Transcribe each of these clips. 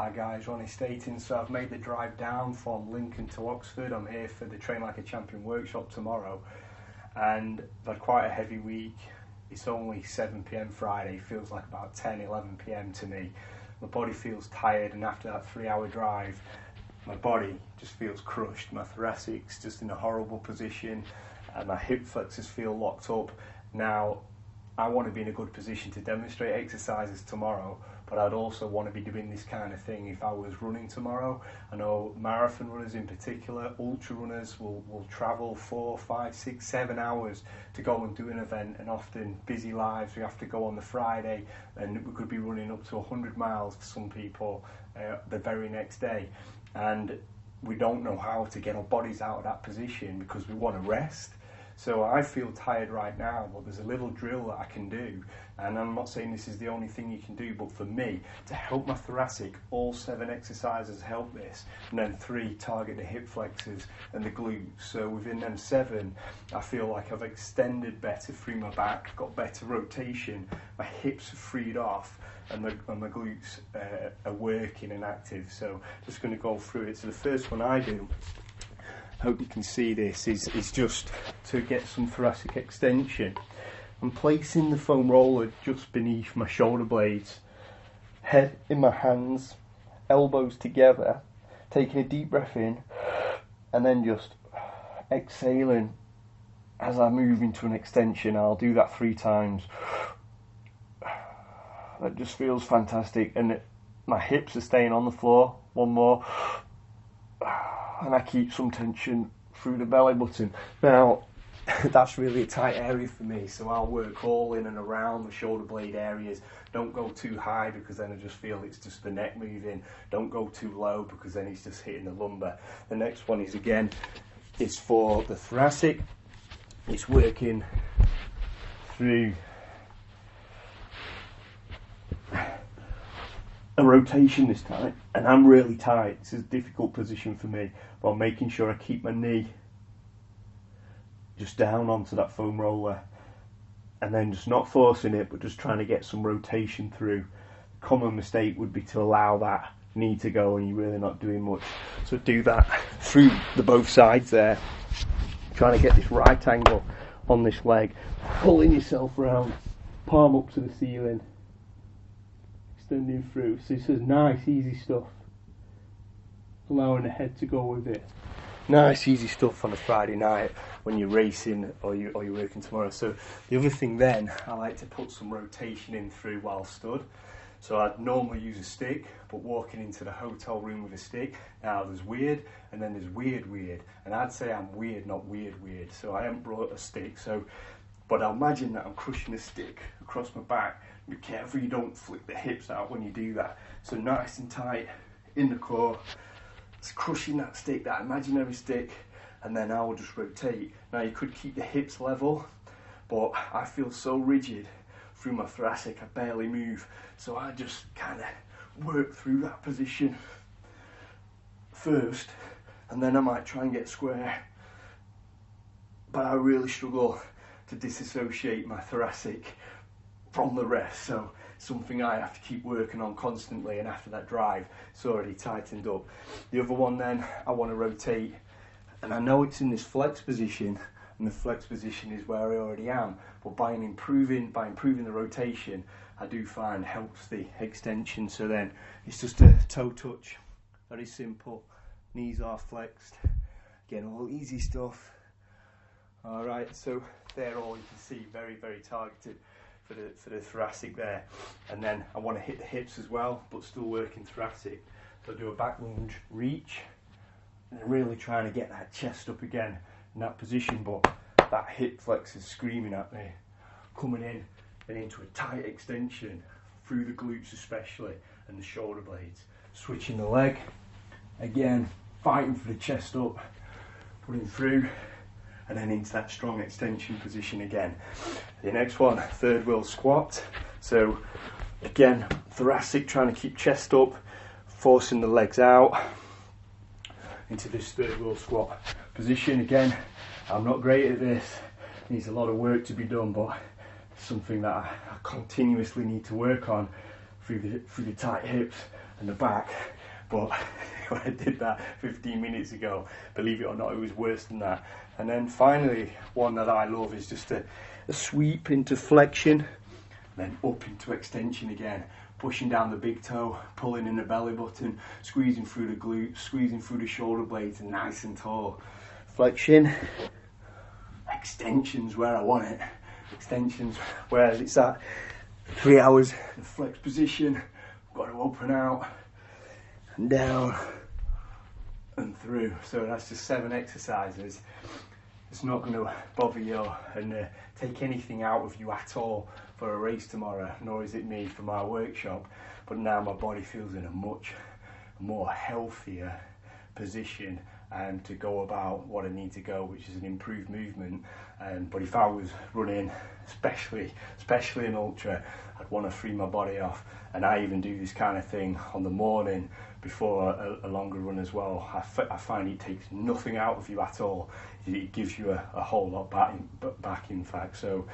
Hi guys, Ronnie Staten. So I've made the drive down from Lincoln to Oxford. I'm here for the Train Like a Champion workshop tomorrow, and I've had quite a heavy week. It's only 7 p.m. Friday, feels like about 10, 11 p.m. to me. My body feels tired, and after that 3-hour drive, my body just feels crushed. My thoracic's just in a horrible position, and my hip flexors feel locked up. Now, I want to be in a good position to demonstrate exercises tomorrow, but I'd also want to be doing this kind of thing if I was running tomorrow. I know marathon runners in particular, ultra runners will travel 4, 5, 6, 7 hours to go and do an event, and often busy lives. We have to go on the Friday, and we could be running up to 100 miles for some people the very next day. And we don't know how to get our bodies out of that position because we want to rest. So I feel tired right now, but there's a little drill that I can do, and I'm not saying this is the only thing you can do, but for me, to help my thoracic, all 7 exercises help this, and then 3 target the hip flexors and the glutes. So within them 7, I feel like I've extended better through my back, got better rotation, my hips are freed off, and my glutes are working and active. So just going to go through it. So the first one I do, hope you can see this, is just to get some thoracic extension. I'm placing the foam roller just beneath my shoulder blades, head in my hands, elbows together, taking a deep breath in, and then just exhaling as I move into an extension. I'll do that 3 times. That just feels fantastic, and my hips are staying on the floor. One more. And I keep some tension through the belly button. Now, that's really a tight area for me, so I'll work all in and around the shoulder blade areas. Don't go too high because then I just feel it's just the neck moving. Don't go too low because then it's just hitting the lumbar. The next one is, again, it's for the thoracic. It's working through a rotation this time, and I'm really tight. It's a difficult position for me, but I'm making sure I keep my knee just down onto that foam roller, and then just not forcing it, but just trying to get some rotation through. Common mistake would be to allow that knee to go and you're really not doing much. So do that through the both sides there, trying to get this right angle on this leg, pulling yourself round, palm up to the ceiling, extending through. So this is nice, easy stuff. Allowing the head to go with it. Nice, easy stuff on a Friday night when you're racing or you're working tomorrow. So the other thing then, I like to put some rotation in through while stood. So I'd normally use a stick, but walking into the hotel room with a stick, now there's weird, and then there's weird. And I'd say I'm weird, not weird. So I haven't brought a stick, but I imagine that I'm crushing a stick across my back. Be careful you don't flick the hips out when you do that. So nice and tight in the core. It's crushing that stick, that imaginary stick, and then I will just rotate. Now you could keep the hips level, but I feel so rigid through my thoracic, I barely move. So I just kind of work through that position first, and then I might try and get square. But I really struggle to disassociate my thoracic from the rest, so something I have to keep working on constantly, and after that drive it's already tightened up. The other one then, I want to rotate, and I know it's in this flex position, and the flex position is where I already am, but by improving the rotation, I do find helps the extension. So then it's just a toe touch, very simple, knees are flexed, again all easy stuff. Alright, so there all you can see, very targeted for the thoracic there. And then I want to hit the hips as well, but still working thoracic. So I do a back lunge, reach, and really trying to get that chest up again in that position, but that hip flex is screaming at me, coming in and into a tight extension through the glutes especially, and the shoulder blades. Switching the leg, again, fighting for the chest up, putting through, and then into that strong extension position again. The next one, third wheel squat. So again, thoracic, trying to keep chest up, forcing the legs out into this third wheel squat position. Again, I'm not great at this, needs a lot of work to be done, but it's something that I continuously need to work on through the tight hips. and the back. But when I did that 15 minutes ago, believe it or not, it was worse than that. And then finally, one that I love is just a sweep into flexion, then up into extension again, pushing down the big toe, pulling in the belly button, squeezing through the glutes, squeezing through the shoulder blades, and nice and tall. Flexion, extensions where I want it. Extensions, whereas it's at 3 hours, the flex position, got to open out, and down, and through. So that's just 7 exercises. It's not going to bother you and take anything out of you at all for a race tomorrow, nor is it me for my workshop. But now my body feels in a much more healthier position to go about what I need to go, which is an improved movement. But if I was running, especially an ultra, I'd want to free my body off. And I even do this kind of thing on the morning before a longer run as well. I find it takes nothing out of you at all. It gives you a whole lot back in fact. So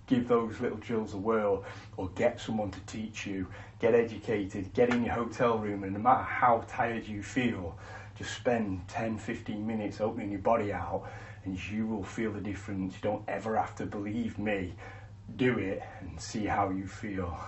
give those little drills a whirl, or get someone to teach you, get educated, get in your hotel room, and no matter how tired you feel, just spend 10-15 minutes opening your body out, and you will feel the difference. You don't ever have to believe me. Do it and see how you feel.